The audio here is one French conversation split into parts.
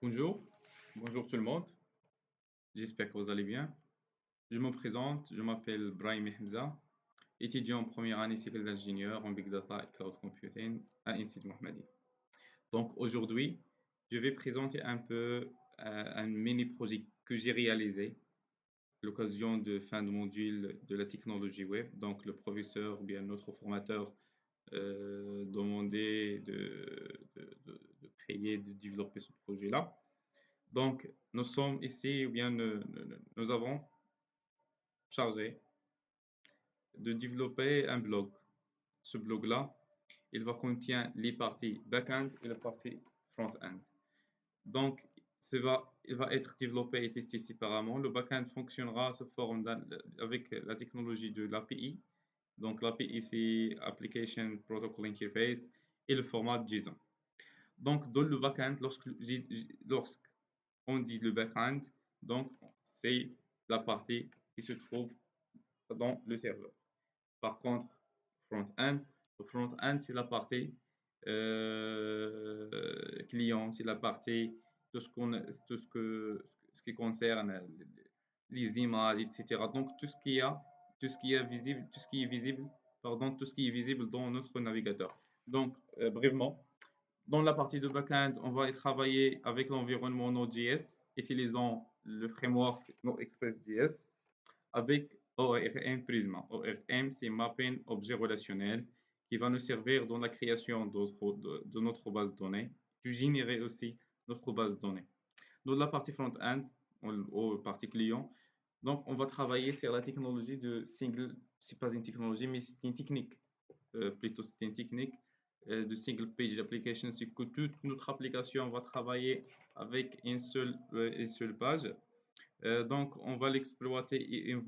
Bonjour, bonjour tout le monde, j'espère que vous allez bien. Je me présente, je m'appelle Brahim Hamza, étudiant en première année civil d'ingénieur en Big Data et Cloud Computing à Institut Mohammadi. Donc aujourd'hui, je vais présenter un peu un mini-projet que j'ai réalisé à l'occasion de fin de module de la technologie web. Donc le professeur ou bien notre formateur demandait de créer, de développer ce projet-là. Donc, nous sommes ici, ou bien nous avons chargé de développer un blog. Ce blog-là, il va contenir les parties back-end et la partie front-end. Donc, il va être développé et testé séparément. Le back-end fonctionnera sous forme avec la technologie de l'API. Donc, l'API, c'est Application Protocol Interface et le format JSON. Donc, dans le back-end, lorsqu'on dit le back-end, donc c'est la partie qui se trouve dans le serveur. Par contre, front-end, le front-end, c'est la partie client, c'est la partie ce qui concerne les images, etc. Donc tout ce qui est visible, tout ce qui est visible, pardon, tout ce qui est visible dans notre navigateur. Donc, brièvement, dans la partie de backend, on va travailler avec l'environnement Node.js, utilisant le framework NoExpress.js avec ORM Prisma. ORM, c'est Mapping Objet Relationnel qui va nous servir dans la création de notre base de données, de générer aussi notre base de données. Dans la partie front-end, ou partie client, donc on va travailler sur la technologie de single, c'est pas une technologie, mais c'est une technique, plutôt c'est une technique de single page application, c'est que toute notre application va travailler avec une seule page. Donc, on va l'exploiter et on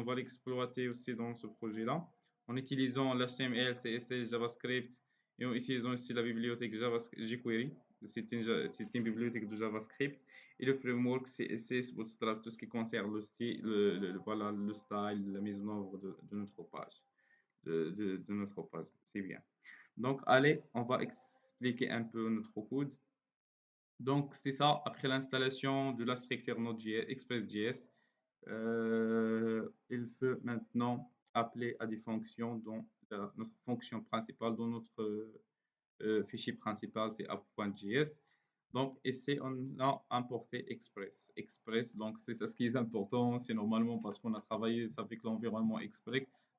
va l'exploiter aussi dans ce projet-là en utilisant l'HTML, CSS, JavaScript et en utilisant aussi la bibliothèque jQuery. C'est une bibliothèque de JavaScript et le framework CSS Bootstrap, tout ce qui concerne le style, voilà, le style, la mise en œuvre de notre page. De notre page, c'est bien. Donc, allez, on va expliquer un peu notre code. Donc, c'est ça, après l'installation de la structure Node.js, Express.js, il faut maintenant appeler à des fonctions dont notre fonction principale, dont notre fichier principal, c'est app.js. Donc, ici, on a importé Express. Express, donc c'est ça ce qui est important, c'est normalement parce qu'on a travaillé avec l'environnement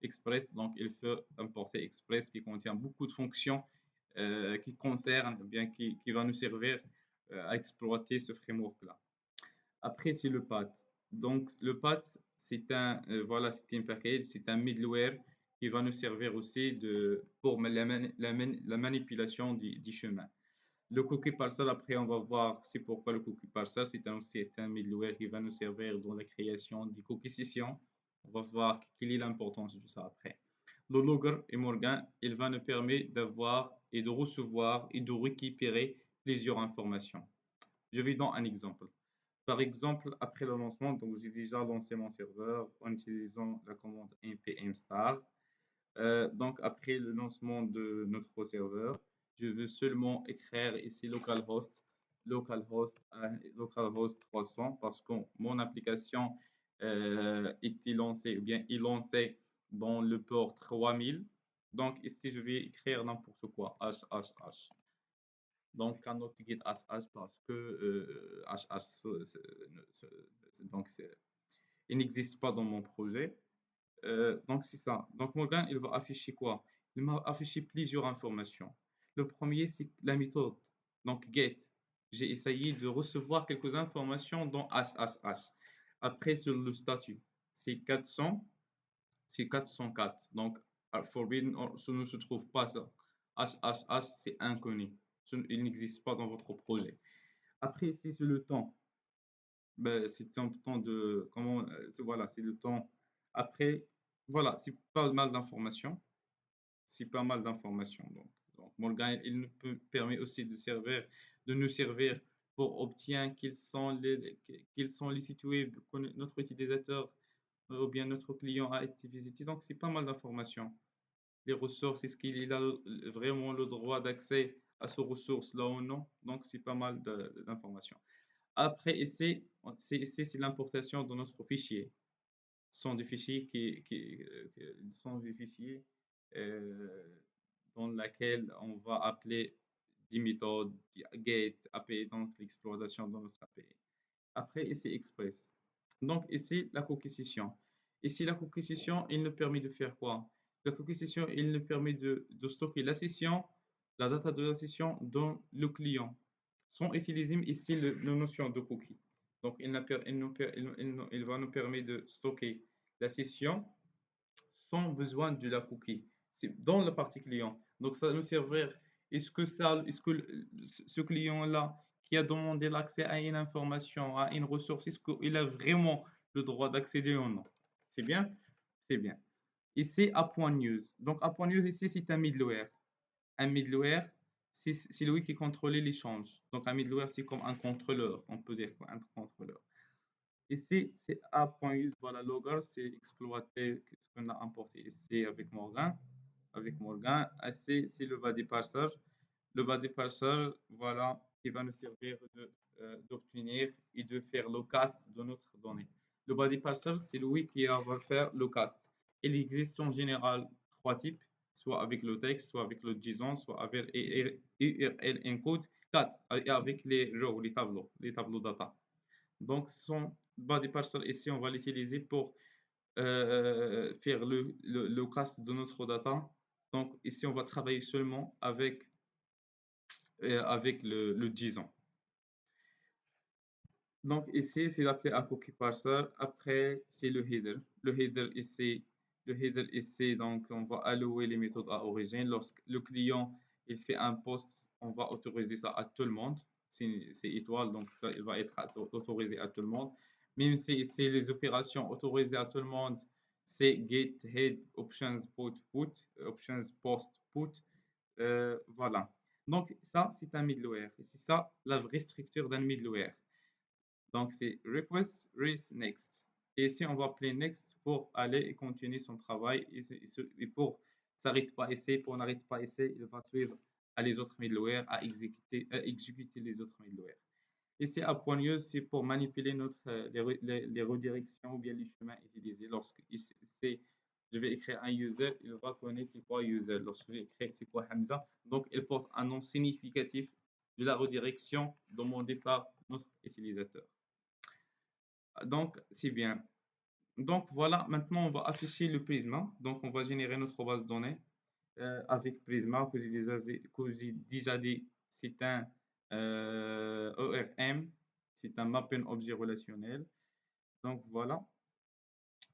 Express, donc il faut importer Express qui contient beaucoup de fonctions qui concernent, eh bien qui va nous servir à exploiter ce framework-là. Après, c'est le path. Donc, le path, c'est un, voilà, c'est un package, c'est un middleware qui va nous servir aussi pour la manipulation du chemin. Le cookie parser, après, on va voir c'est pourquoi le cookie parser, c'est un middleware qui va nous servir dans la création des cookie sessions. On va voir quelle est l'importance de ça après. Le logger et Morgan, il va nous permettre d'avoir et de recevoir et de récupérer plusieurs informations. Je vais donner un exemple. Par exemple, après le lancement, donc j'ai déjà lancé mon serveur en utilisant la commande npm star. Donc après le lancement de notre serveur, je veux seulement écrire ici localhost 300 parce que mon application était lancée ou bien est lancée dans le port 3000. Donc ici, je vais écrire n'importe quoi, HHH. Donc, cannot get HH parce que HH, donc il n'existe pas dans mon projet. Donc, c'est ça. Donc, Morgan, il va afficher quoi? Il m'a affiché plusieurs informations. Le premier, c'est la méthode. Donc, get. J'ai essayé de recevoir quelques informations dans HHH. Après, sur le statut, c'est 400, c'est 404. Donc, forbidden, ce ne se trouve pas ça. HHH, c'est inconnu. Il n'existe pas dans votre projet. Après, ici, c'est le temps. Ben, c'est un temps de. Comment. Voilà, c'est le temps. Après, voilà, c'est pas mal d'informations. C'est pas mal d'informations. Donc Morgan, il nous permet aussi de nous servir pour obtenir quels sont les sites web que notre utilisateur ou bien notre client a été visité. Donc, c'est pas mal d'informations. Les ressources, est-ce qu'il a vraiment le droit d'accès à ces ressources-là ou non? Donc, c'est pas mal d'informations. Après, c'est l'importation de notre fichier. Ce sont des fichiers sont des fichiers euh, dans lesquels on va appeler des méthodes, get, API, donc l'exploitation de notre API. Après, ici, express. Donc, ici, la cookie session. Ici, la cookie session, il nous permet de faire quoi? La cookie session, il nous permet de stocker la session, la data de la session dans le client, sans utiliser ici la notion de cookie. Donc, il va nous permettre de stocker la session sans besoin de la cookie. C'est dans la partie client. Donc, ça nous servir. Est-ce que ce client-là qui a demandé l'accès à une information, à une ressource, est-ce qu'il a vraiment le droit d'accéder ou non? C'est bien? C'est bien. Ici, à point news. Donc, à point news, ici, c'est un middleware. Un middleware, c'est lui qui contrôle l'échange. Donc, un middleware, c'est comme un contrôleur. On peut dire un contrôleur. Ici, c'est A.use, voilà, logger, c'est exploiter ce qu'on a importé ici avec Morgan. C'est le body parser. Le body parser, voilà, qui va nous servir d'obtenir et de faire le cast de notre donnée. Le body parser, c'est lui qui va faire le cast. Il existe en général trois types, soit avec le texte, soit avec le JSON, soit avec URL encode, 4, et avec les rows, les tableaux data. Donc, son body parser ici, on va l'utiliser pour faire le cast de notre data. Donc, ici, on va travailler seulement avec le JSON. Donc, ici, c'est l'appelé à cookie parser. Après, c'est le header. Le header ici, donc, on va allouer les méthodes à origine. Lorsque le client il fait un post, on va autoriser ça à tout le monde. C'est étoile, donc ça, il va être autorisé à tout le monde. Même si ici, les opérations autorisées à tout le monde, c'est get, head, options, options, post, put. Voilà. Donc, ça, c'est un middleware. Et c'est ça, la vraie structure d'un middleware. Donc, c'est request, res, next. Et ici, on va appeler next pour aller et continuer son travail. Et pour s'arrête pas ici, pour n'arrête pas ici, il va suivre à les autres middleware à exécuter les autres middleware. Ici, à point news, c'est pour manipuler les redirections ou bien les chemins utilisés. Lorsque je vais écrire un user, il va connaître c'est quoi user. Lorsque je vais écrire c'est quoi Hamza, donc il porte un nom significatif de la redirection demandée par notre utilisateur. Donc, c'est bien. Donc, voilà, maintenant, on va afficher le Prisma. Donc, on va générer notre base de données avec Prisma, que j'ai déjà dit, c'est un ORM, c'est un Mapping Objet Relationnel. Donc, voilà,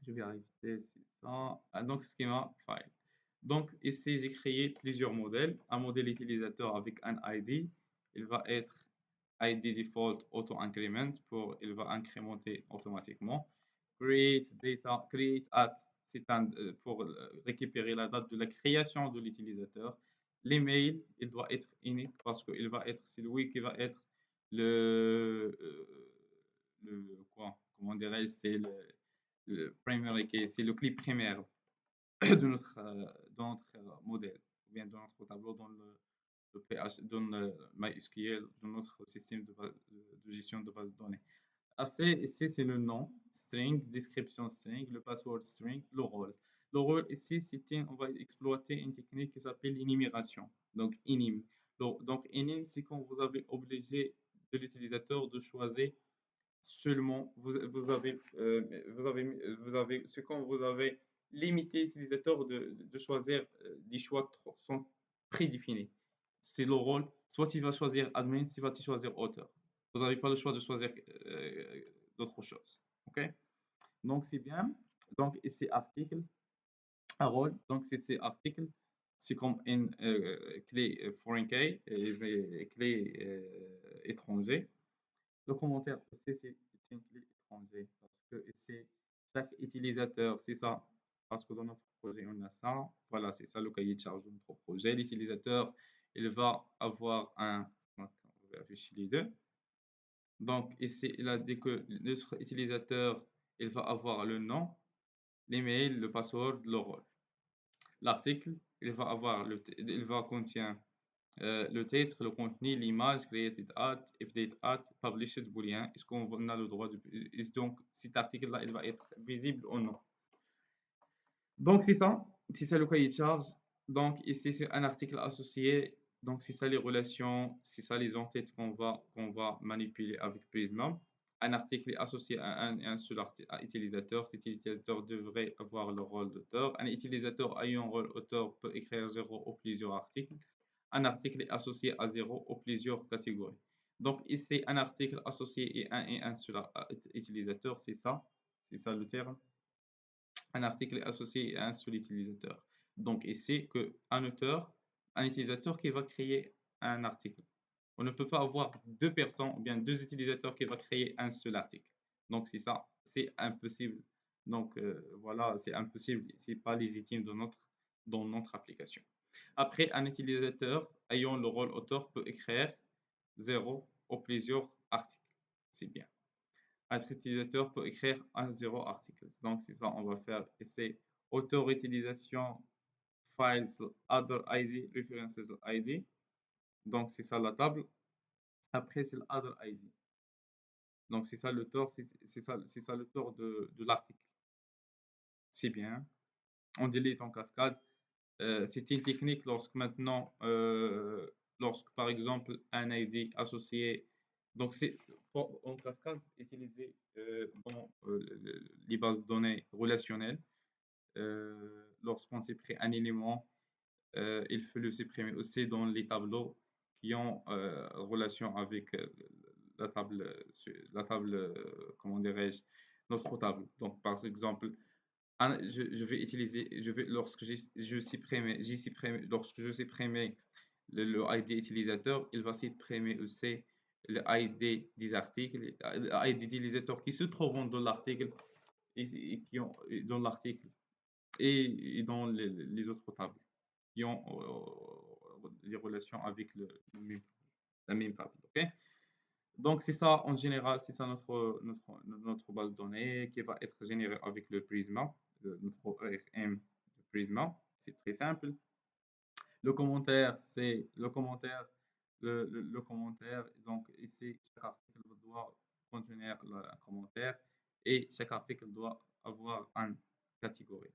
je vais arrêter ça. Donc, Schema File. Donc, ici, j'ai créé plusieurs modèles. Un modèle utilisateur avec un ID. Il va être ID default auto increment il va incrémenter automatiquement. Create at, c'est pour récupérer la date de la création de l'utilisateur. L'email, il doit être unique parce que c'est lui qui va être comment dirais-je, c'est le primary key, c'est le clip primaire de notre modèle, ou bien de notre tableau dans le PH, dans le MySQL, dans notre système de gestion de base de données. Ici, c'est le nom, string, description string, le password string, le rôle. Le rôle ici, on va exploiter une technique qui s'appelle l'énumération. Donc, enim. Donc, enim, c'est quand vous avez obligé de l'utilisateur de choisir seulement, c'est quand vous avez limité l'utilisateur de choisir des choix sont prédéfinis. C'est le rôle, soit il va choisir admin, soit il va choisir auteur. Vous n'avez pas le choix de choisir d'autres choses. OK? Donc, c'est bien. Donc, ici, article, un rôle. Donc, c'est article. C'est comme une clé foreign key, clé étranger. Le commentaire aussi, c'est une clé étranger parce que c'est chaque utilisateur, c'est ça. Parce que dans notre projet, on a ça. Voilà, c'est ça le cahier de charge de notre projet. L'utilisateur, il va avoir on va afficher les deux. Donc, ici, il a dit que notre utilisateur, il va avoir le nom, l'email, le password, le rôle. L'article, il va contenir le titre, le contenu, l'image, created at, update at, published boolean. Est-ce qu'on a le droit de... Donc, cet article-là, il va être visible ou non? Donc, c'est ça le cahier de charge. Donc, ici, c'est un article associé. Donc, c'est ça les relations, c'est ça les entêtes qu'on va manipuler avec Prisma. Un article est associé à un seul utilisateur. Cet utilisateur devrait avoir le rôle d'auteur. Un utilisateur ayant un rôle auteur peut écrire 0 ou plusieurs articles. Un article est associé à 0 ou plusieurs catégories. Donc, ici, un article associé et un seul utilisateur, c'est ça le terme. Un article est associé à un seul utilisateur. Donc, ici, qu'un auteur, un utilisateur qui va créer un article. On ne peut pas avoir deux personnes ou bien deux utilisateurs qui vont créer un seul article. Donc, c'est ça, c'est impossible. Donc, voilà, c'est impossible, c'est pas légitime dans notre application. Après, un utilisateur ayant le rôle auteur peut écrire 0 ou plusieurs articles. C'est bien. Un utilisateur peut écrire un 0 article. Donc, c'est ça, on va faire. Et c'est auteur utilisation files other ID references ID. Donc, c'est ça la table. Après, c'est l'other ID. Donc, c'est ça l'auteur, c'est ça l'auteur de l'article. C'est bien. On delete en cascade. C'est une technique lorsque maintenant, lorsque par exemple un ID associé, donc c'est en cascade utilisé dans les bases de données relationnelles. Lorsqu'on supprime un élément, il faut le supprimer aussi dans les tableaux qui ont relation avec la table, comment dirais-je, notre table. Donc par exemple, je vais utiliser, lorsque lorsque je supprime le ID utilisateur, il va supprimer aussi le ID des articles, le ID d'utilisateur qui se trouvent dans l'article et qui ont dans l'article et dans les autres tables qui ont des relations avec la même table. Ok. Donc, c'est ça en général, c'est ça notre base de données qui va être générée avec le Prisma, notre ORM de Prisma. C'est très simple. Le commentaire, c'est le commentaire, le commentaire. Donc, ici, chaque article doit contenir un commentaire et chaque article doit avoir une catégorie.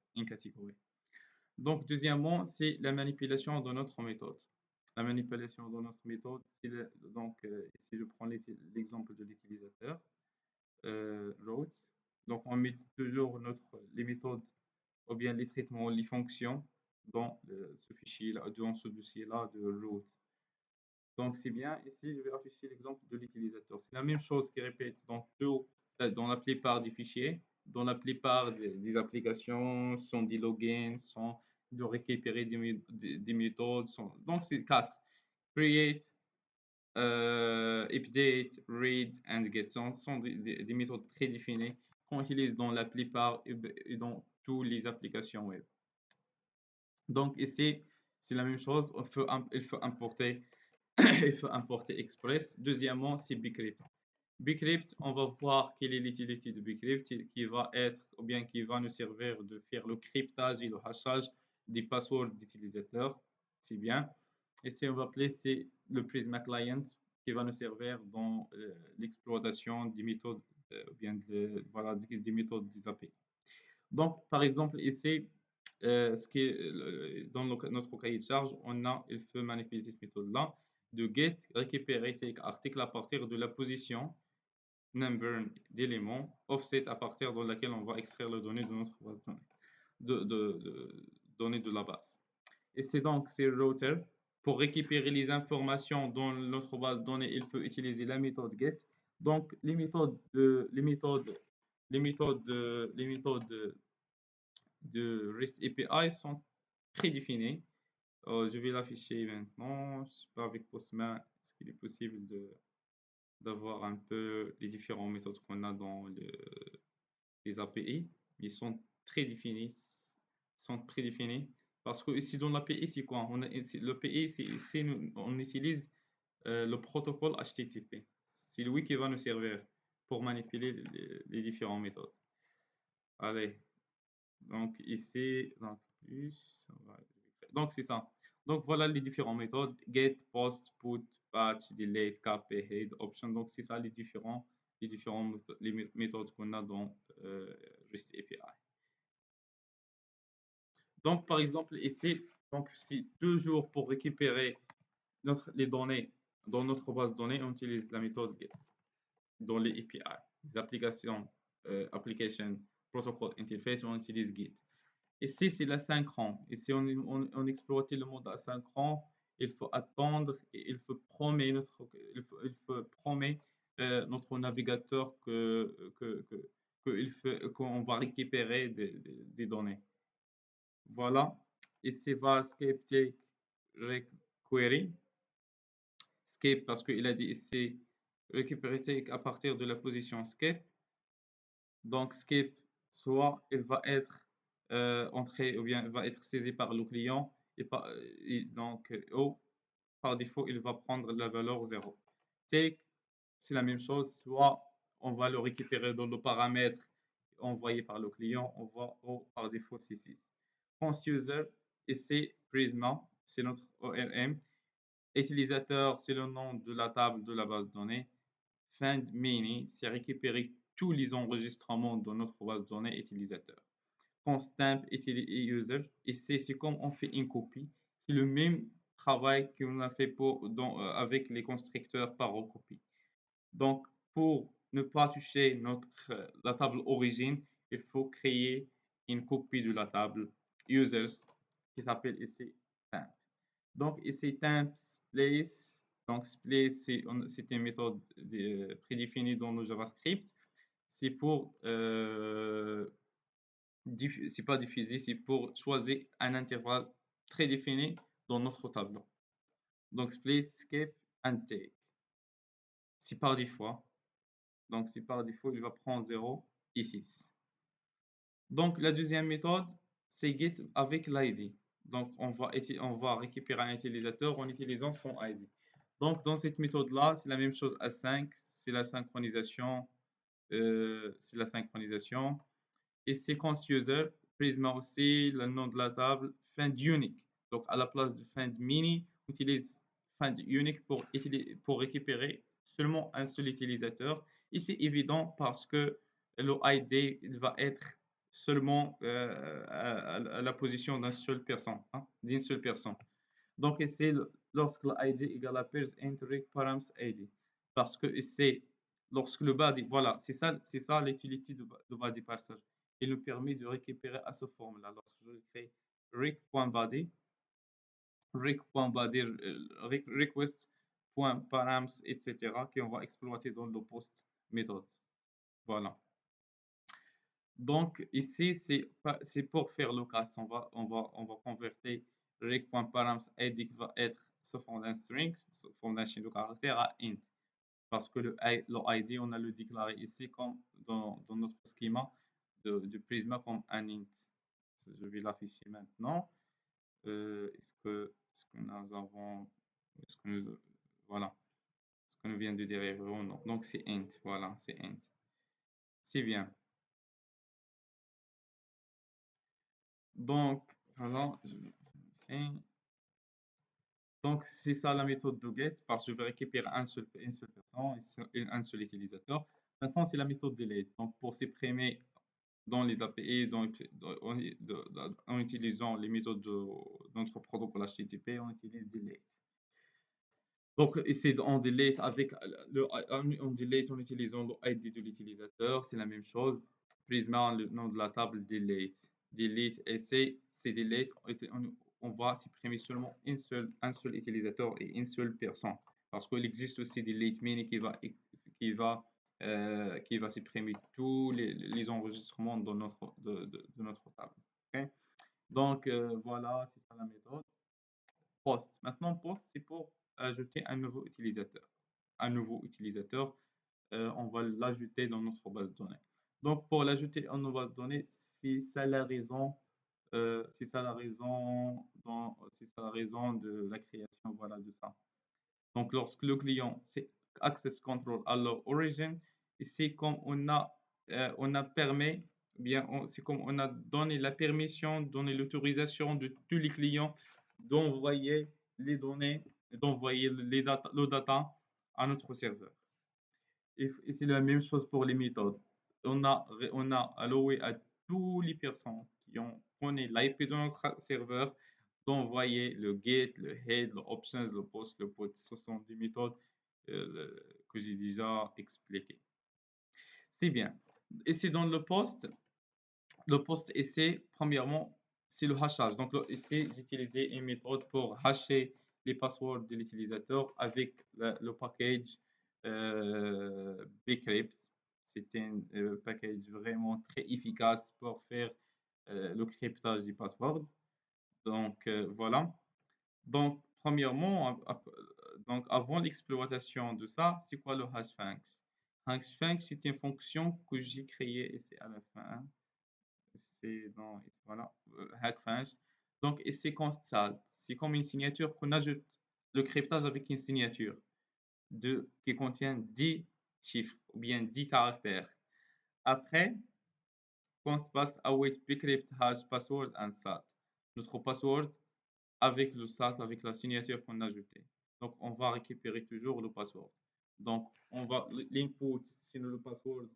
Donc, deuxièmement, c'est la manipulation de notre méthode. La manipulation de notre méthode, donc, si je prends l'exemple de l'utilisateur, route, donc on met toujours les méthodes ou bien les traitements, les fonctions dans ce fichier-là, dans ce dossier-là de route. Donc, c'est bien. Ici, je vais afficher l'exemple de l'utilisateur. C'est la même chose qui répète dans la plupart des fichiers, dans la plupart des applications, sont des logins, sont de récupérer des méthodes. Donc, c'est quatre. Create, update, read and get. Ce sont des méthodes très définies qu'on utilise dans la plupart et dans toutes les applications web. Donc, ici, c'est la même chose. Il faut importer il faut importer Express. Deuxièmement, c'est Bcrypt. Bcrypt, on va voir quelle est l'utilité de Bcrypt qui va être ou bien qui va nous servir de faire le cryptage et le hachage des passwords d'utilisateurs. C'est bien. Ici, on va appeler c'est le Prisma Client qui va nous servir dans l'exploitation des méthodes ou bien voilà, des méthodes des API. Donc, par exemple, ici, dans notre cahier de charge, il faut manipuler cette méthode-là de get, récupérer cet article à partir de la position number d'éléments, offset à partir de laquelle on va extraire les données de notre base de données, données de la base. Et c'est donc c'est router. Pour récupérer les informations dans notre base de données, il faut utiliser la méthode get. Donc les méthodes de REST API sont prédéfinies. Je vais l'afficher maintenant. Je sais pas avec Postman, est-ce qu'il est possible d'avoir un peu les différentes méthodes qu'on a dans les API. Ils sont très définis, sont prédéfinis. Parce que ici dans l'API, c'est quoi? L'API, on utilise le protocole HTTP. C'est lui qui va nous servir pour manipuler les différentes méthodes. Allez, donc ici, donc plus, donc c'est ça. Donc voilà les différentes méthodes, get, post, put, patch, delete, copy, hide, option. Donc c'est ça les différentes méthodes qu'on a dans REST API. Donc par exemple ici, donc c'est toujours pour récupérer les données dans notre base de données, on utilise la méthode get. Dans les API, les applications, application protocol interface, on utilise get. Ici, c'est l'asynchrone. Ici, on exploite le mode asynchrone. Il faut attendre et il faut promettre notre navigateur qu'on va récupérer des données. Voilà. Ici, var escape take query. Escape parce qu'il a dit ici récupérer take à partir de la position escape. Donc, skip, soit il va être entré ou bien il va être saisi par le client et donc par défaut, il va prendre la valeur 0. Take, c'est la même chose, soit on va le récupérer dans le paramètre envoyé par le client, on va par défaut c'est 6. Const user, et c'est Prisma, c'est notre ORM. Utilisateur, c'est le nom de la table de la base de données. Find many, c'est récupérer tous les enregistrements de notre base de données utilisateur. Constamp user, et c'est comme on fait une copie. C'est le même travail qu'on a fait avec les constructeurs par recopie. Donc, pour ne pas toucher la table origine, il faut créer une copie de la table users qui s'appelle ici temp. Donc, ici temp place. Donc, place, c'est une méthode prédéfinie dans le JavaScript. C'est pour, c'est pas diffuser, c'est pour choisir un intervalle très défini dans notre tableau. Donc, place, skip, and take. C'est par défaut. Donc, c'est par défaut, il va prendre 0 et 6. Donc, la deuxième méthode, c'est get avec l'ID. Donc, on va récupérer un utilisateur en utilisant son ID. Donc, dans cette méthode-là, c'est la même chose à 5, c'est la synchronisation. Et séquence user, Prisma aussi, le nom de la table, find unique. Donc, à la place de find mini, on utilise find unique pour récupérer seulement un seul utilisateur. Et c'est évident parce que le ID il va être seulement à la position d'une seule personne. Donc, c'est lorsque l'ID égale à pairs entry params ID. Parce que c'est lorsque le body, voilà, c'est ça l'utilité de body parser. Il nous permet de récupérer à ce forme-là. Lorsque je crée rec.body, request.params, etc., qu'on va exploiter dans le post méthode. Voilà. Donc ici, c'est pour faire le cast. On va convertir rec.params id qui va être sous forme d'un string, sous forme d'un chaîne de caractères à int. Parce que le ID, on a le déclaré ici comme dans notre schéma de Prisma comme un int. Je vais l'afficher maintenant. Est-ce que nous avons, est-ce que nous, voilà, ce que nous vient de dire est vrai ou non. Donc c'est int, voilà, c'est int. C'est bien. Donc, voilà, donc c'est ça la méthode de get parce que je vais récupérer une seule personne, un seul utilisateur. Maintenant, c'est la méthode delete. Donc, pour supprimer dans les API, en utilisant les méthodes de notre protocole HTTP, on utilise delete. Donc, ici, on delete en utilisant le ID de l'utilisateur, c'est la même chose. Prisma, le nom de la table, delete. Delete, et c'est delete, on va supprimer seulement un seul utilisateur et une seule personne. Parce qu'il existe aussi delete mini qui va supprimer tous les enregistrements de notre table. Okay? Donc, voilà, c'est ça la méthode. Post. Maintenant, post, c'est pour ajouter un nouveau utilisateur. Un nouveau utilisateur, on va l'ajouter dans notre base de données. Donc, pour l'ajouter dans notre base de données, c'est ça la raison, c'est ça la raison, c'est ça la raison de la création, voilà, de ça. Donc, lorsque le client, c'est access control allow origin, et c'est comme on a permis, bien, c'est comme on a donné la permission, donné l'autorisation de tous les clients d'envoyer les données, d'envoyer le data à notre serveur. Et c'est la même chose pour les méthodes. On a alloué à toutes les personnes qui ont connaît l'IP de notre serveur d'envoyer le get, le head, le options, le post, le put. Ce sont des méthodes que j'ai déjà expliquées. C'est bien. Et c'est dans le post. Le post essai, premièrement, c'est le hashage. Donc, ici, j'ai utilisé une méthode pour hasher les passwords de l'utilisateur avec le package Bcrypt. C'est un package vraiment très efficace pour faire le cryptage des passwords. Donc, voilà. Donc, premièrement, donc avant l'exploitation de ça, c'est quoi le hashfunc? Hashfunc, c'est une fonction que j'ai créée ici à la fin, hein. C'est dans, voilà, Hackfinch. Donc, et c'est constant. C'est comme une signature qu'on ajoute le cryptage avec une signature qui contient 10 chiffres ou bien 10 caractères. Après, const pass await bcrypt hash password and sat. Notre password avec le sat, avec la signature qu'on a ajoutée. Donc, on va récupérer toujours le password. Donc, on va l'input, c'est le password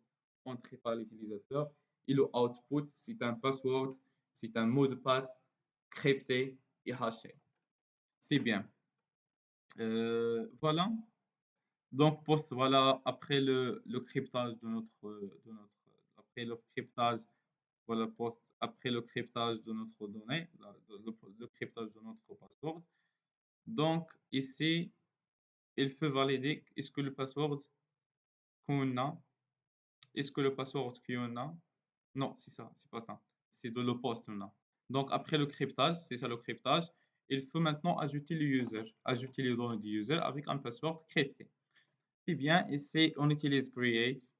entré par l'utilisateur et le output, c'est un password, c'est un mot de passe crypté et haché. C'est bien. Voilà. Donc, post, voilà, après le cryptage après le cryptage, voilà, post, après le cryptage de notre donnée, le cryptage de notre password. Donc, ici, il faut valider est-ce que le password qu'on a, est-ce que le password qu'on a, non, c'est ça, c'est pas ça, c'est de le post qu'on a. Donc, après le cryptage, c'est ça le cryptage, il faut maintenant ajouter le user, ajouter les données du user avec un password crypté. Eh bien, ici, on utilise create.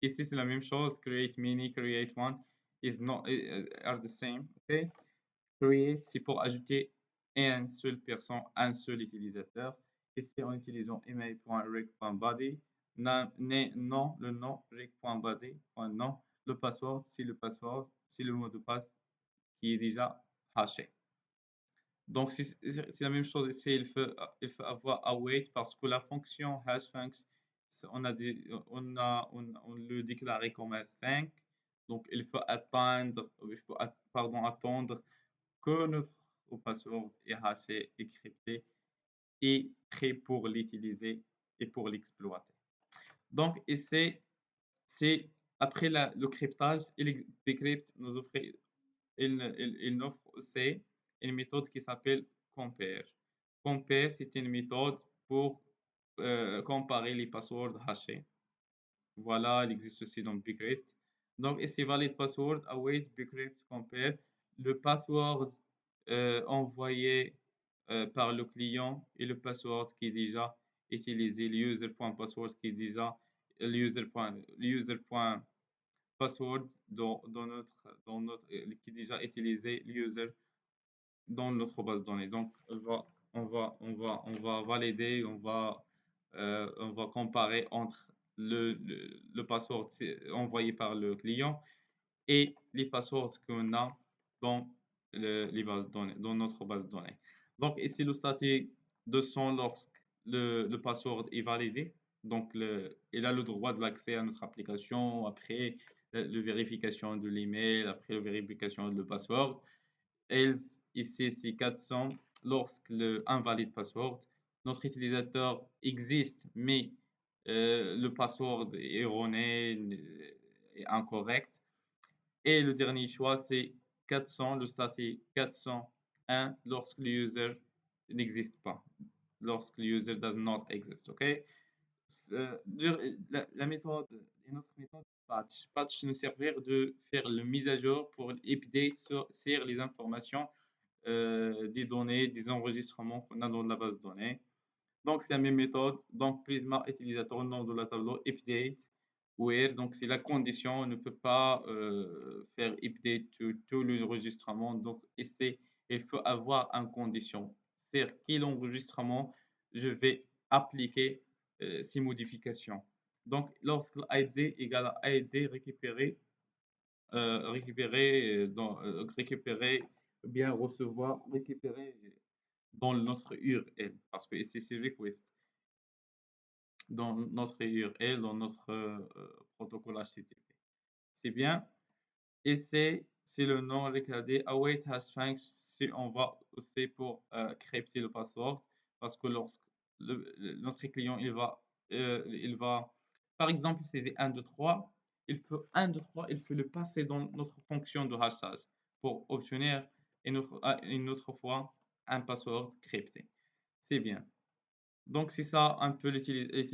Ici, c'est la même chose, create mini, create one is not, are the same, ok? Create, c'est pour ajouter une seule personne, un seul utilisateur. Ici, en utilisant email.reg.body. Non, le nom, reg.body, non. Le password, c'est le password, c'est le mot de passe qui est déjà haché. Donc, c'est la même chose ici, il faut avoir await parce que la fonction hashfunc, on le déclaré comme un 5. Donc, il faut attendre que notre password est haché et crypté et prêt pour l'utiliser et pour l'exploiter. Donc, ici, c'est après le cryptage, Bcrypt nous offre, il offre aussi une méthode qui s'appelle compare. Compare, c'est une méthode pour comparer les passwords hachés. Voilà, il existe aussi dans Bcrypt. Donc, ici, valid password, await Bcrypt compare. Le password envoyé par le client et le password qui est déjà utilisé, le user.password qui est déjà le user.password qui est déjà utilisé, le user dans notre base de données. Donc, on va valider, on va comparer entre le password envoyé par le client et les passwords qu'on a dans les bases de données, dans notre base de données. Donc, ici, le statut 200 lorsque le password est validé. Donc, il a le droit de l'accès à notre application après la vérification de l'email, après la vérification de le password. Else, ici, c'est 400 lorsque le invalide password. Notre utilisateur existe, mais le password est erroné, est incorrect. Et le dernier choix, c'est 400, le statut 401 lorsque le user n'existe pas. Lorsque le user does not exist, OK? La méthode, une autre méthode, patch. Patch nous servir de faire le mise à jour pour update sur les informations des données, des enregistrements qu'on a dans la base de données. Donc, c'est la même méthode. Donc, Prisma utilisateur, nom de la tableau, update, where. Donc, c'est la condition. On ne peut pas faire update tout l'enregistrement. Donc, il faut avoir une condition. C'est quel enregistrement je vais appliquer ces modifications. Donc, lorsque l'ID égale à ID récupéré, récupérer, récupérer, bien recevoir, récupérer dans notre URL, parce que ici c'est request, dans notre URL, dans notre protocole HTTP. C'est bien. Et c'est le nom recadé await hash function si on va aussi pour crypter le password parce que lorsque notre client il va par exemple saisir 1 2 3 il faut 1 2 3 il faut le passer dans notre fonction de hashage pour obtenir une autre fois un password crypté. C'est bien. Donc c'est ça un peu l'utilisateur,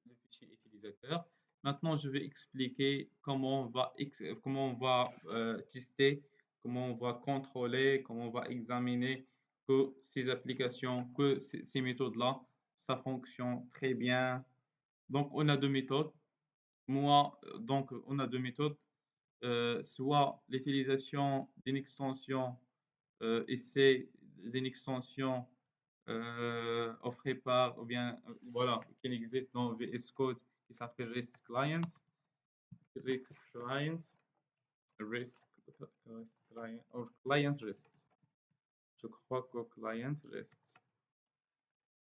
le fichier utilisateur. Maintenant, je vais expliquer comment on va tester, comment on va contrôler, comment on va examiner que ces applications, que ces méthodes-là, ça fonctionne très bien. Donc, on a deux méthodes. Donc, on a deux méthodes. Soit l'utilisation d'une extension, et c'est une extension offré par, ou bien, voilà, qui existe dans VS Code, qui s'appelle REST Client, REST Client, REST Client, ou Client REST. Je crois que Client REST.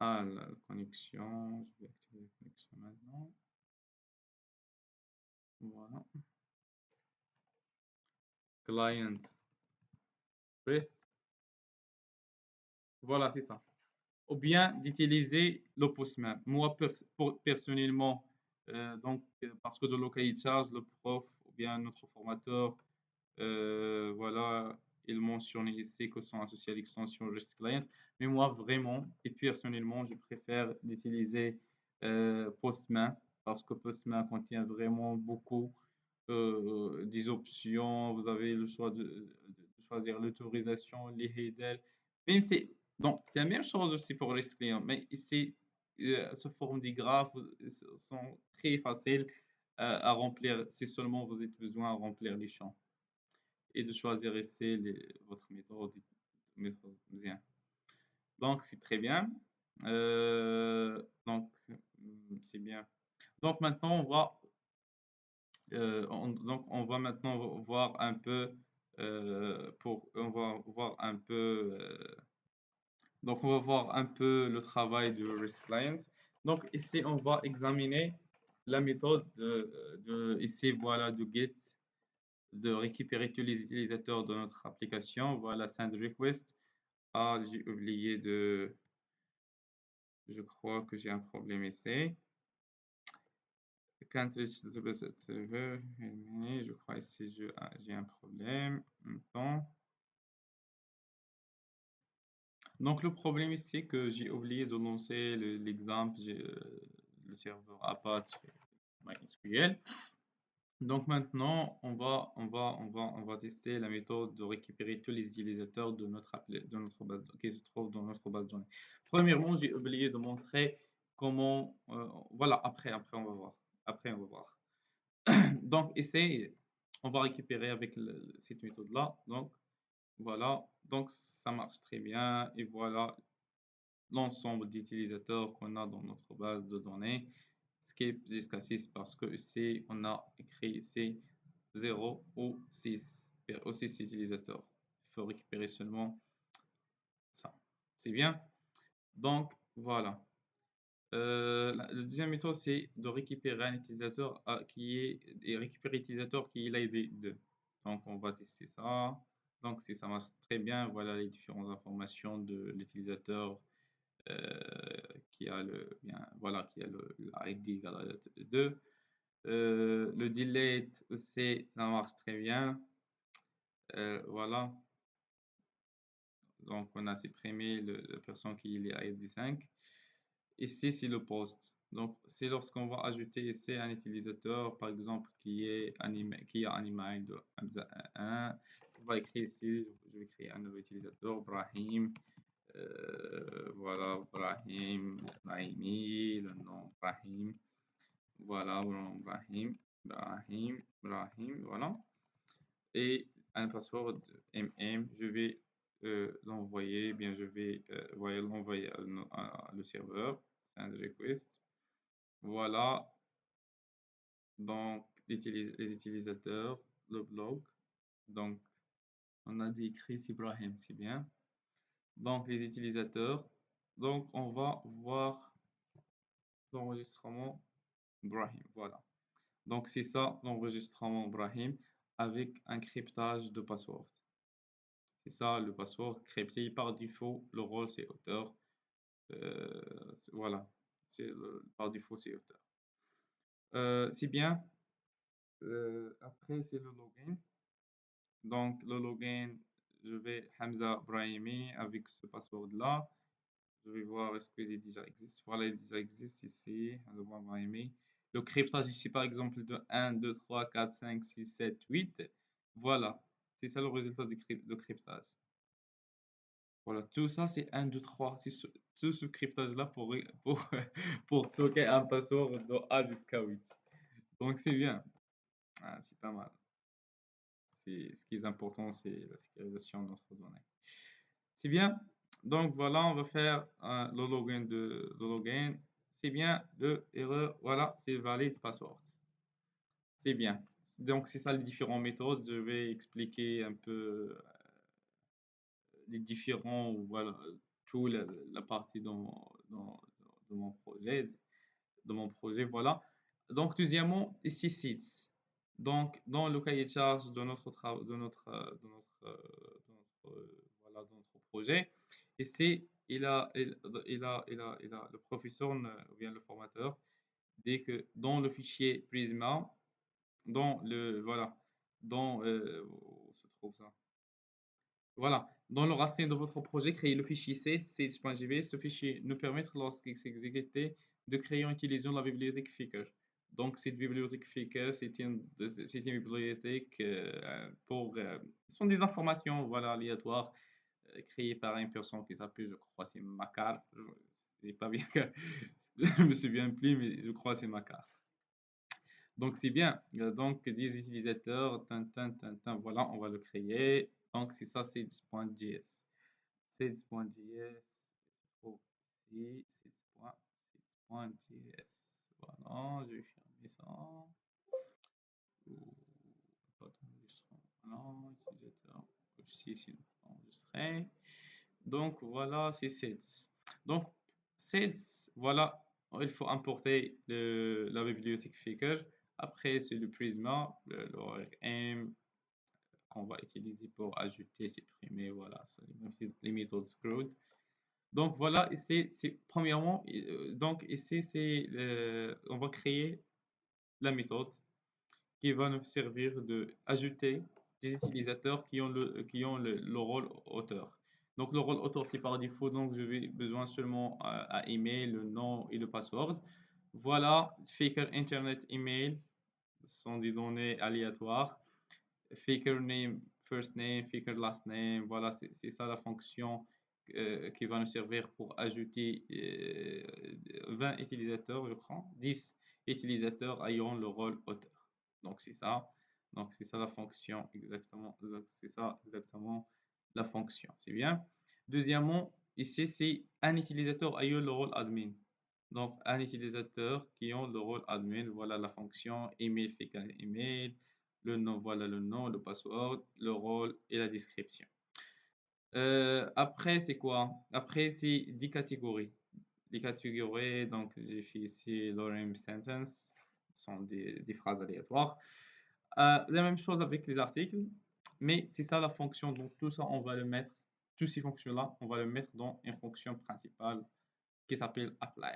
Ah, la connexion, je vais activer la connexion maintenant. Voilà. Client REST. Voilà, c'est ça. Ou bien d'utiliser le Postman. Moi, personnellement, parce que de local charge, le prof ou bien notre formateur, voilà, il mentionne ici que sont associés à l'extension REST Client. Mais moi, vraiment, et personnellement, je préfère d'utiliser Postman parce que Postman contient vraiment beaucoup des options. Vous avez le choix de choisir l'autorisation, les headers. Même si, donc, c'est la même chose aussi pour REST Client, mais ici, sous forme des graphes sont très faciles à remplir si seulement vous avez besoin de remplir les champs et de choisir ici votre méthode bien. Donc, c'est très bien. C'est bien. Donc, maintenant, on va maintenant voir un peu, on va voir un peu, donc on va voir un peu le travail de REST Client. Donc, ici, on va examiner la méthode ici, voilà, de get, de récupérer tous les utilisateurs de notre application. Voilà, send request. Ah, j'ai oublié de. Je crois que j'ai un problème ici. Can't reach the best server. Je crois ici j'ai un problème. Attends. Donc le problème ici c'est que j'ai oublié de lancer l'exemple, le serveur Apache MySQL. Donc maintenant, on va tester la méthode de récupérer tous les utilisateurs de notre base, qui se trouvent dans notre base de données. Premièrement, j'ai oublié de montrer comment, voilà, après on va voir. Après, on va voir. Donc ici, on va récupérer avec cette méthode-là. Donc voilà, donc ça marche très bien. Et voilà l'ensemble d'utilisateurs qu'on a dans notre base de données. Skip jusqu'à 6 parce que ici, on a écrit ici 0 ou 6 utilisateurs. Il faut récupérer seulement ça. C'est bien. Donc, voilà. La deuxième méthode, c'est de récupérer un utilisateur et récupérer l'utilisateur qui est l'ID 2. Donc, on va tester ça. Donc, si ça marche très bien, voilà les différentes informations de l'utilisateur qui a voilà, qui a l'ID 2. Le delete aussi, ça marche très bien. Voilà. Donc, on a supprimé la personne qui est ID 5. Ici, c'est le post. Donc, c'est lorsqu'on va ajouter ici un utilisateur, par exemple, qui a un email de Hamza 1. On va écrire ici, je vais créer un nouveau utilisateur, Brahim. Voilà, Brahimi, le nom Brahim. Voilà, le nom Brahim, voilà. Et un password je vais l'envoyer, bien je vais l'envoyer à le serveur, send request. Voilà, donc les utilisateurs, le blog. Donc, on a décrit Ibrahim, c'est bien. Donc, les utilisateurs. Donc, on va voir l'enregistrement Brahim. Voilà. Donc, c'est ça l'enregistrement Brahim avec un cryptage de password. C'est ça le password crypté. Par défaut, le rôle c'est auteur. Voilà. Par défaut, c'est auteur. C'est bien. Après, c'est le login. Donc, le login, je vais Hamza Brahimi avec ce password-là. Je vais voir est-ce qu'il déjà existe. Voilà, il déjà existe ici. Hamza Brahimi. Le cryptage ici, par exemple, de 1, 2, 3, 4, 5, 6, 7, 8. Voilà. C'est ça le résultat du cryptage. Voilà, tout ça, c'est 1, 2, 3. C'est ce cryptage-là pour, pour stocker un password de A jusqu'à 8. Donc, c'est bien. Ah, c'est pas mal. Ce qui est important, c'est la sécurisation de notre donnée. C'est bien. Donc voilà, on va faire le login le login. C'est bien, le erreur, voilà, c'est valide password. C'est bien. Donc c'est ça les différentes méthodes. Je vais expliquer un peu les différents, voilà, toute la partie dans mon projet, voilà. Donc deuxièmement, ici seeds. Donc dans le cahier de charge de notre voilà, de notre projet, ici le professeur ou bien le formateur dit que dans le fichier Prisma, dans le voilà, dans où se trouve ça? Voilà, dans le racine de votre projet, créez le fichier sage.jb. Ce fichier nous permet, lorsqu'il s'exécute, de créer en utilisant la bibliothèque Figure. Donc, cette bibliothèque Figure, c'est une bibliothèque ce sont des informations voilà, aléatoires créées par une personne qui s'appelle, je crois, c'est Makar. Je n'ai pas bien que je me souviens plus, mais je crois que c'est Makar. Donc, c'est bien. Donc, des utilisateurs, voilà, on va le créer. Donc, c'est ça, sales.js. Sales.js, aussi, sales.js. Voilà, je vais fermer ça. Pas d'enregistrement. Voilà, utilisateur aussi, c'est enregistré. Donc, voilà, c'est sales. Donc, sales, voilà, il faut importer la bibliothèque Figure. Après, c'est le Prisma, le ORM qu'on va utiliser pour ajouter, supprimer, voilà, c'est les méthodes CRUD. Donc voilà, c'est premièrement, donc ici on va créer la méthode qui va nous servir de ajouter des utilisateurs qui ont le rôle auteur. Donc le rôle auteur c'est par défaut, donc je vais besoin seulement à email, le nom et le password. Voilà, Faker Internet Email sont des données aléatoires. Faker name, first name, faker last name, voilà, c'est ça la fonction qui va nous servir pour ajouter 20 utilisateurs, je crois, 10 utilisateurs ayant le rôle auteur. Donc c'est ça. Donc c'est ça la fonction exactement. C'est ça exactement la fonction. C'est bien. Deuxièmement, ici c'est un utilisateur ayant le rôle admin. Donc un utilisateur qui a le rôle admin. Voilà la fonction email fait qu'un email. Le nom, voilà le nom, le password, le rôle et la description. Après, c'est quoi? Après, c'est 10 catégories. Les catégories, donc j'ai fait ici lorem sentence, sont des phrases aléatoires. La même chose avec les articles, mais c'est ça la fonction. Donc tout ça, on va le mettre, toutes ces fonctions-là, on va le mettre dans une fonction principale qui s'appelle apply.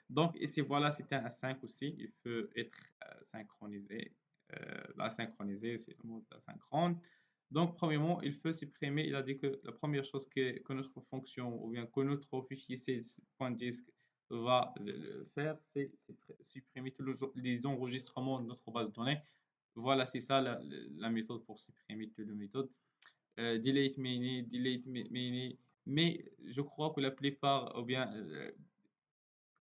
Donc ici, voilà, c'était un 5 aussi, il peut être synchronisé. La synchroniser, c'est le mot asynchrone. Donc, premièrement, il faut supprimer. Il a dit que la première chose que notre fonction ou bien que notre fichier sales.js va faire, c'est supprimer tous les enregistrements de notre base de données. Voilà, c'est ça la méthode pour supprimer toutes les méthodes. Delete many, mais je crois que la plupart, ou bien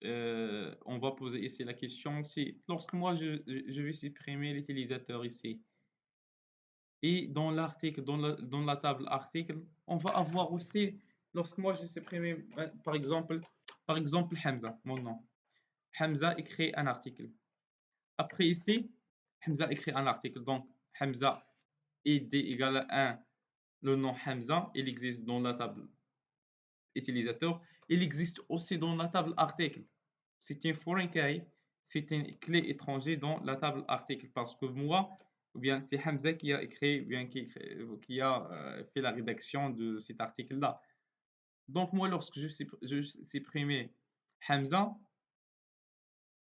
on va poser ici la question, c'est lorsque moi je vais supprimer l'utilisateur ici, et dans l'article, dans la table article, on va avoir aussi, lorsque moi je supprime, par exemple Hamza, mon nom. Hamza écrit un article. Après ici, Hamza écrit un article. Donc Hamza id égale à 1, le nom Hamza, il existe dans la table utilisateur, il existe aussi dans la table article. C'est une foreign key, c'est une clé étrangère dans la table article parce que moi, ou bien c'est Hamza qui a écrit, ou bien qui a fait la rédaction de cet article-là. Donc moi, lorsque je supprimais Hamza,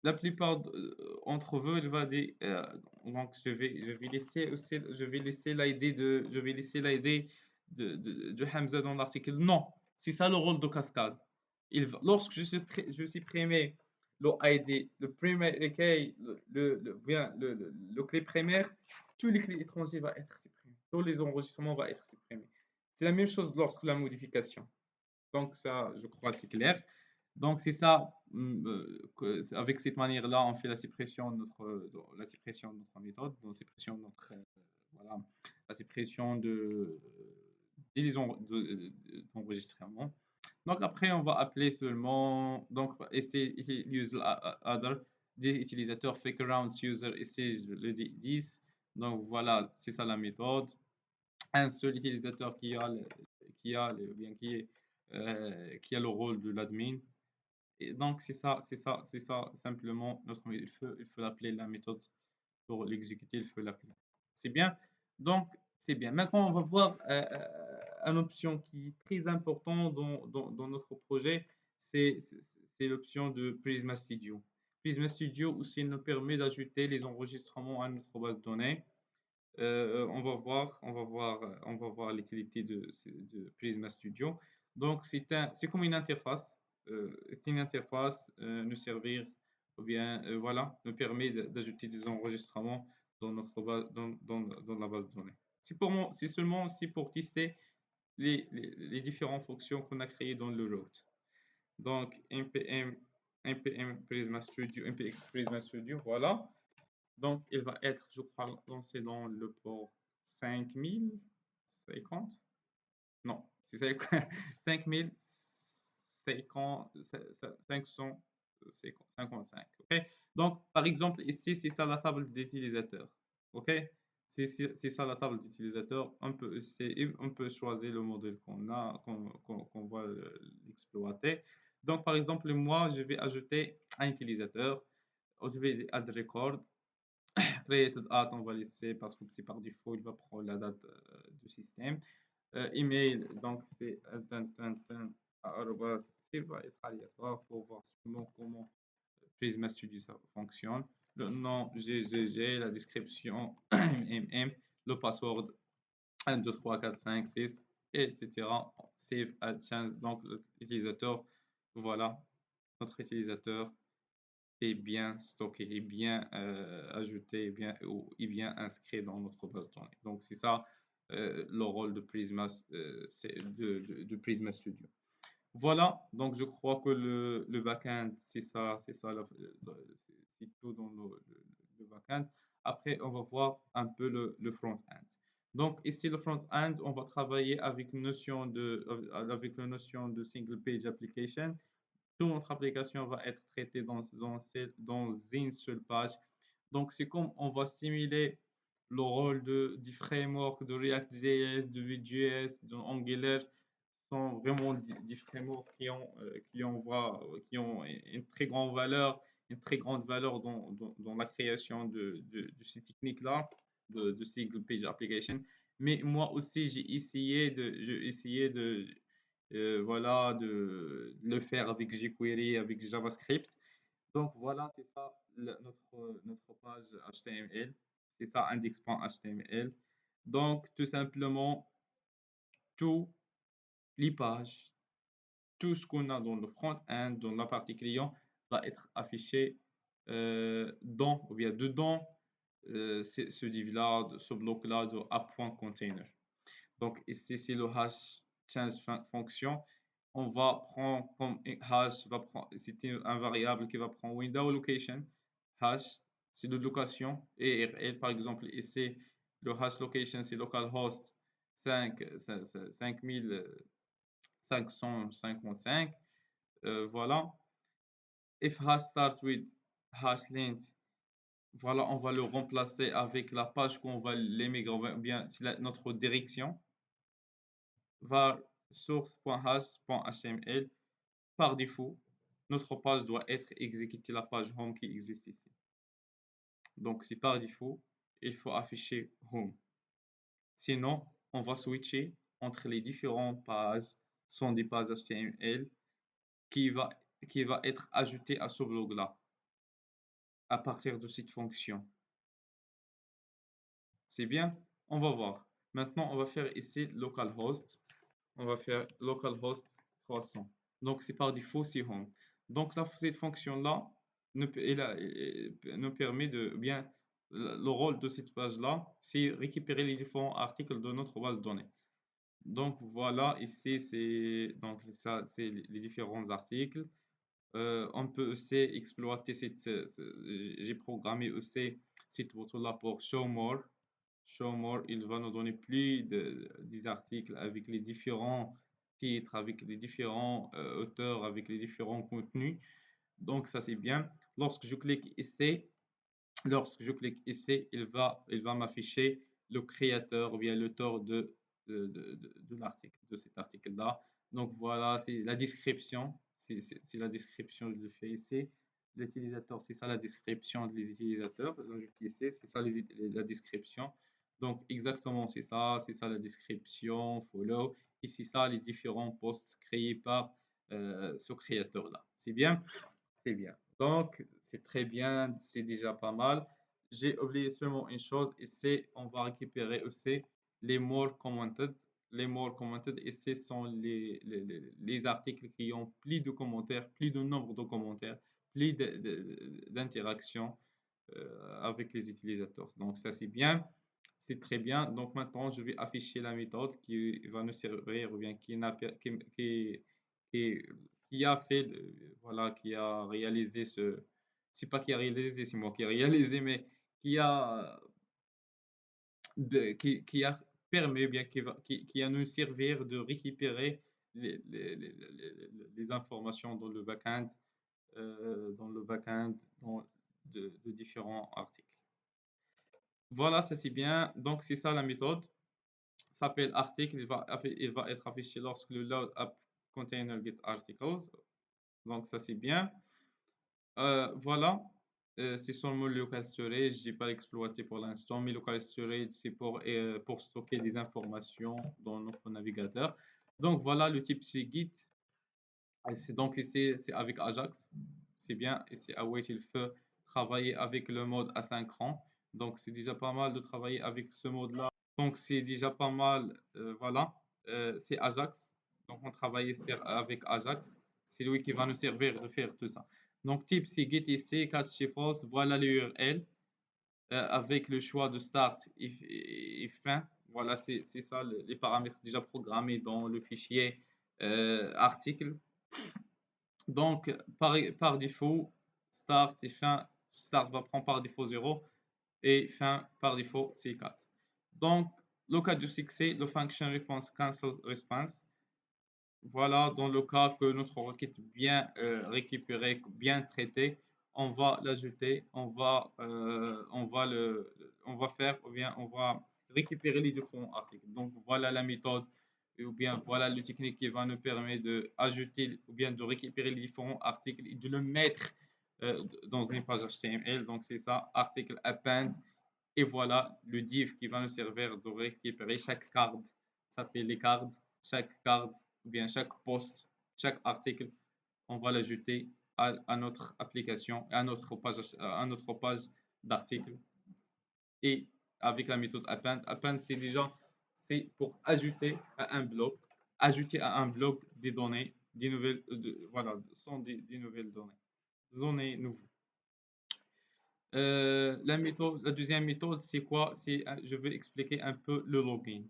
la plupart d'entre eux, il va dire, donc je vais laisser l'idée de Hamza dans l'article. Non, c'est ça le rôle de cascade. Lorsque je supprimais le ID, le primary key, bien, le clé primaire, tous les clés étrangers vont être supprimés. Tous les enregistrements vont être supprimés. C'est la même chose lorsque la modification. Donc ça, je crois, c'est clair. Donc c'est ça, avec cette manière-là, on fait la suppression de notre méthode, la suppression de notre, voilà, la suppression d'enregistrement. Donc après, on va appeler seulement, donc essayer use other, des utilisateurs fake around user essaie le 10. Donc voilà, c'est ça la méthode. Un seul utilisateur qui a le rôle de l'admin. Et donc, c'est ça, simplement, il faut l'appeler la méthode pour l'exécuter, il faut l'appeler. C'est bien. Donc, c'est bien. Maintenant, on va voir une option qui est très importante dans notre projet, c'est l'option de Prisma Studio. Prisma Studio aussi nous permet d'ajouter les enregistrements à notre base de données. On va voir l'utilité de Prisma Studio. Donc, c'est comme une interface. C'est une interface nous servir, ou bien, voilà, nous permet d'ajouter des enregistrements dans notre base, dans la base de données. C'est seulement aussi pour tester les différentes fonctions qu'on a créées dans le route. Donc, npm Prisma Studio, npx Prisma Studio, voilà. Donc, il va être, je crois, lancé dans le port 5050. Non, c'est 555. OK? Donc, par exemple, ici, c'est ça la table d'utilisateur. OK? C'est ça la table d'utilisateur. On peut choisir le modèle qu'on va l'exploiter. Donc, par exemple, moi, je vais ajouter un utilisateur. Je vais dire add record. Created at, on va laisser parce que c'est par défaut, il va prendre la date du système. Email, donc c'est il va être aléatoire pour voir comment Prisma Studio ça fonctionne. Le nom GGG, la description MM, le password 1, 2, 3, 4, 5, 6, etc. Save at chance, donc l'utilisateur, voilà, notre utilisateur est bien stocké, est bien ajouté, est bien inscrit dans notre base de données. Donc, c'est ça le rôle de Prisma, de Prisma Studio. Voilà, donc je crois que le backend, c'est tout dans le backend. Après, on va voir un peu le front-end. Donc, ici, le front-end, on va travailler avec la notion de single page application. Toute notre application va être traitée dans une seule page. Donc, c'est comme on va simuler le rôle du framework de React.js, de Vue.js, de Angular, sont vraiment des frameworks qui ont une très grande valeur, dans la création de ces techniques-là, de single page application. Mais moi aussi, j'ai essayé voilà, de le faire avec jQuery, avec JavaScript. Donc voilà, c'est ça notre page HTML. C'est ça index.html. Donc tout simplement, tous les pages, tout ce qu'on a dans le front-end, dans la partie client, va être affiché ou bien dedans ce div-là, ce bloc-là de app.container. Donc ici, c'est le hash change function. On va prendre comme hash, c'est un variable qui va prendre window location. Hash, c'est de location. Et par exemple, ici, le hash location, c'est localhost 5555. Voilà. If hash starts with hash length, voilà, on va le remplacer avec la page qu'on va l'émigrer, ou bien c'est notre direction. var source.hash.html. Par défaut, notre page doit être exécutée, la page home qui existe ici. Donc, c'est par défaut, il faut afficher home. Sinon, on va switcher entre les différentes pages, sont des pages HTML qui va être ajouté à ce blog-là à partir de cette fonction. C'est bien? On va voir. Maintenant, on va faire ici localhost. On va faire localhost 300. Donc, c'est par défaut, c'est home. Donc, cette fonction-là nous permet de bien. Le rôle de cette page-là, c'est récupérer les différents articles de notre base de données. Donc, voilà, ici, c'est les différents articles. On peut aussi exploiter j'ai programmé aussi cette bouton-là pour Show More. Show More, il va nous donner plus des articles avec les différents titres, avec les différents auteurs, avec les différents contenus. Donc ça c'est bien. Lorsque je clique ici, il va m'afficher le créateur ou bien l'auteur de l'article, de cet article-là. Donc voilà, c'est la description. C'est la description, je le fais ici. L'utilisateur, c'est ça la description des utilisateurs. C'est ça la description. Donc exactement, c'est ça la description, follow. Et c'est ça les différents posts créés par ce créateur-là. C'est bien? C'est bien. Donc, c'est très bien, c'est déjà pas mal. J'ai oublié seulement une chose, et c'est on va récupérer aussi les more commented. Les more commented, et ce sont les articles qui ont plus de commentaires, plus de nombre de commentaires, plus d'interactions avec les utilisateurs. Donc, ça c'est bien, c'est très bien. Donc, maintenant, je vais afficher la méthode qui va nous servir, ou bien qui, qui a fait, voilà, qui a réalisé c'est pas qui a réalisé, c'est moi qui a réalisé, mais qui a, qui a permis, bien, qui a nous servir de récupérer les informations dans le backend, de différents articles. Voilà, ça c'est bien. Donc, c'est ça la méthode. S'appelle article. Il va être affiché lorsque le load up container get articles. Donc, ça c'est bien. Voilà. C'est seulement le local storage. Je n'ai pas exploité pour l'instant, mais local storage, c'est pour stocker des informations dans notre navigateur. Donc, voilà le type c'est Git. Donc, ici, c'est avec Ajax. C'est bien. Et c'est Await, il faut travailler avec le mode asynchrone. Donc, c'est déjà pas mal de travailler avec ce mode-là. Donc, c'est déjà pas mal. Voilà. C'est Ajax. Donc, on travaille avec Ajax. C'est lui qui va nous servir de faire tout ça. Donc, type, c'est get ici, catch chez false. Voilà l'URL avec le choix de start et fin. Voilà, c'est ça les paramètres déjà programmés dans le fichier article. Donc, par défaut, start et fin, start va prendre par défaut 0 et fin par défaut c'est 4. Donc, le cas du succès, le function response cancel response. Voilà, dans le cas que notre requête bien récupérée, bien traitée, on va l'ajouter, on va faire, ou bien on va récupérer les différents articles. Donc voilà la méthode, ou bien voilà le technique qui va nous permettre d'ajouter, ou bien de récupérer les différents articles et de le mettre dans une page HTML. Donc c'est ça, article append, et voilà le div qui va nous servir de récupérer chaque card, ça s'appelle les cards, chaque card ou bien chaque post, chaque article, on va l'ajouter à notre application, à notre page d'article. Et avec la méthode append, c'est pour ajouter à un blog, des données, des nouvelles, voilà, sont des nouvelles données nouveaux. La deuxième méthode, c'est quoi? Je vais expliquer un peu le login.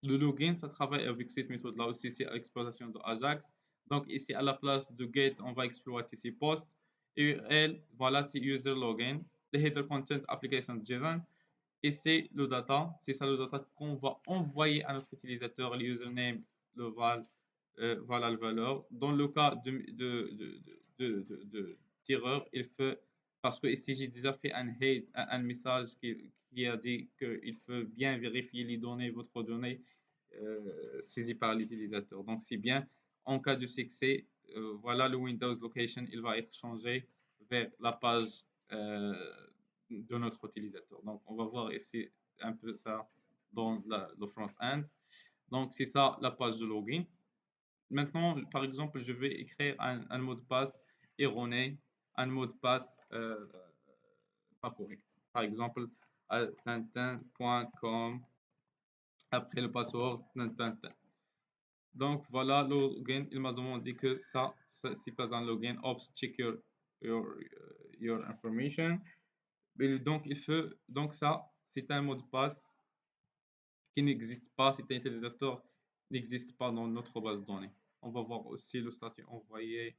Le login, ça travaille avec cette méthode-là aussi, c'est l'exploitation de Ajax. Donc ici, à la place de get, on va exploiter ces posts. URL, voilà, c'est user login. The header content application JSON. Et c'est le data, c'est ça le data qu'on va envoyer à notre utilisateur, le username, le val, voilà la valeur. Dans le cas de tireur, il faut, parce que ici j'ai déjà fait un message qui a dit qu'il faut bien vérifier les données, votre donnée. saisi par l'utilisateur. Donc, c'est bien, en cas de succès, voilà, le Windows Location, il va être changé vers la page de notre utilisateur. Donc, on va voir ici un peu ça dans le front-end. Donc, c'est ça la page de login. Maintenant, par exemple, je vais écrire un mot de passe erroné, un mot de passe pas correct. Par exemple, tintin.com, après le password, tintin. Donc voilà, le login, il m'a demandé que ça c'est pas un login. Oops, check your information. Et donc, donc ça, c'est un mot de passe qui n'existe pas, cet utilisateur n'existe pas dans notre base de données. On va voir aussi le statut envoyé.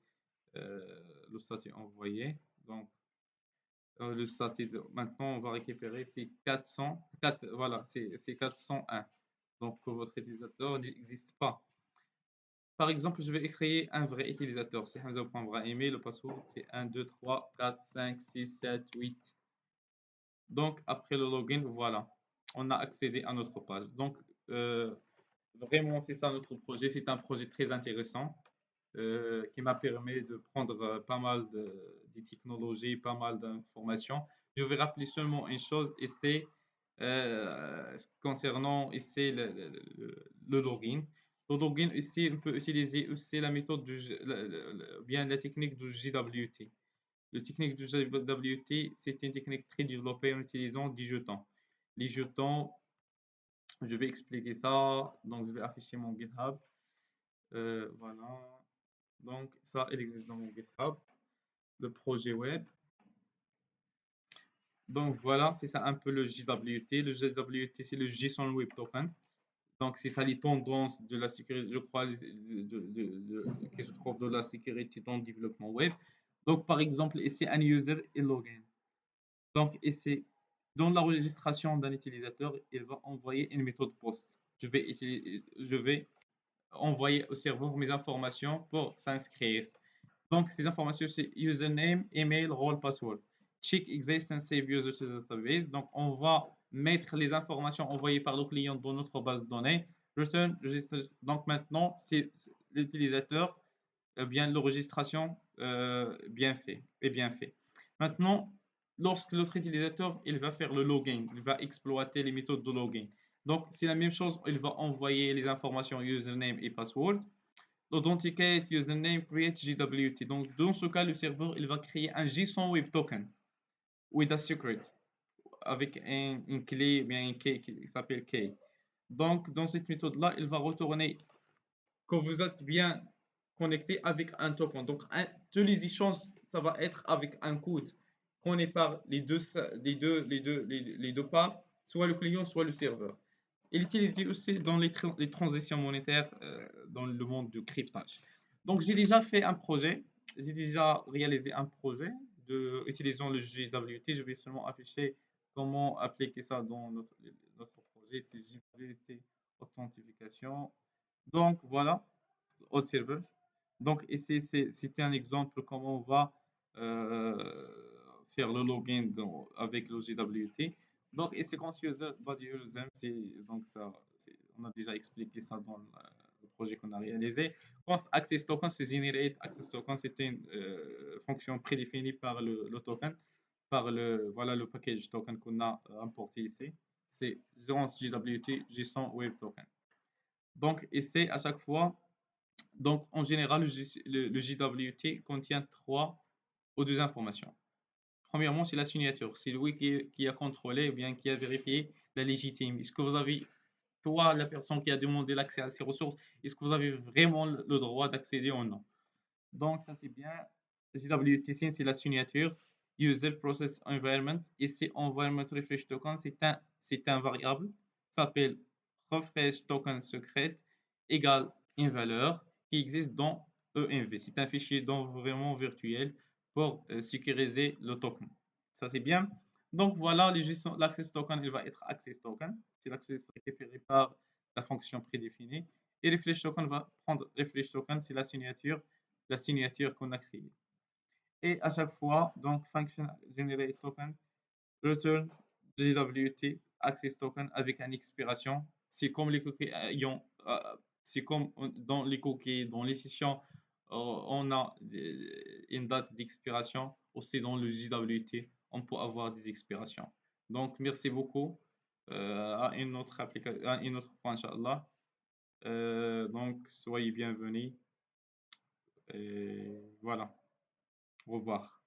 Le statut envoyé. Donc, le statut, maintenant, on va récupérer ces 404, voilà, c'est 401. Donc, votre utilisateur n'existe pas. Par exemple, je vais créer un vrai utilisateur. C'est Hamza.Brahimi, le password, c'est 1, 2, 3, 4, 5, 6, 7, 8. Donc, après le login, voilà, on a accédé à notre page. Donc, vraiment, c'est ça notre projet. C'est un projet très intéressant qui m'a permis de prendre pas mal de technologies, pas mal d'informations. Je vais rappeler seulement une chose, et c'est concernant ici le login. Le login ici, on peut utiliser aussi la méthode bien la technique du JWT. La technique du JWT, c'est une technique très développée en utilisant des jetons. Les jetons, je vais expliquer ça. Donc, je vais afficher mon GitHub. Voilà. Donc, ça, il existe dans mon GitHub, le projet web. Donc, voilà, c'est ça un peu le JWT. Le JWT, c'est le JSON Web Token. Donc, c'est ça les tendances de la sécurité, je crois, qui se trouvent dans la sécurité dans le développement web. Donc, par exemple, ici, un user est login. Donc, ici, dans la registration d'un utilisateur, il va envoyer une méthode POST. Je vais envoyer au serveur mes informations pour s'inscrire. Donc, ces informations, c'est username, email, role, password. Check exist and save user to database. Donc, on va mettre les informations envoyées par le client dans notre base de données. Return, register. Donc, maintenant, c'est l'utilisateur, bien l'enregistration bien fait et bien fait. Maintenant, lorsque l'autre utilisateur, il va faire le login, il va exploiter les méthodes de login. Donc, c'est la même chose, il va envoyer les informations username et password. Authenticate username create JWT. Donc, dans ce cas, le serveur, il va créer un JSON Web Token with a secret avec une clé, bien une key qui s'appelle key. Donc, dans cette méthode-là, il va retourner quand vous êtes bien connecté avec un token. Donc, tous les échanges, ça va être avec un code qu'on est par les deux parts, soit le client, soit le serveur. Il est utilisé aussi dans les transitions monétaires dans le monde du cryptage. Donc, j'ai déjà fait un projet, j'ai déjà réalisé un projet utilisant le JWT. Je vais seulement afficher comment appliquer ça dans notre projet. C'est JWT authentification. Donc, voilà, auth server. Donc, ici, c'était un exemple comment on va faire le login avec le JWT. Donc, ici, const user, body user, donc ça, on a déjà expliqué ça dans le projet qu'on a réalisé. Const access token, c'est generate access token, c'est une fonction prédéfinie par le token, par voilà, le package token qu'on a importé ici. C'est JWT, JSON Web Token. Donc, ici, à chaque fois, donc en général, le JWT contient 3 ou 2 informations. Premièrement, c'est la signature. C'est lui qui a contrôlé ou bien qui a vérifié la légitimité. Est-ce que vous avez, toi, la personne qui a demandé l'accès à ces ressources, est-ce que vous avez vraiment le droit d'accéder ou non? Donc, ça c'est bien. JWT, c'est la signature. User Process Environment. Ici, Environment Refresh Token, c'est un variable. Ça s'appelle Refresh Token secret égale une valeur qui existe dans ENV. C'est un fichier d'environnement virtuel pour sécuriser le token. Ça, c'est bien. Donc, voilà, l'access token, il va être access token. C'est l'access récupéré par la fonction prédéfinie. Et refresh token va prendre refresh token, c'est la signature qu'on a créée. Et à chaque fois, donc, function generate token, return JWT access token avec une expiration c'est comme les cookies c'est comme dans les cookies, dans les sessions, on a une date d'expiration. Aussi dans le JWT, on peut avoir des expirations. Donc, merci beaucoup. À une autre à une autre fois, Inch'Allah. Donc, soyez bienvenus. Et voilà. Au revoir.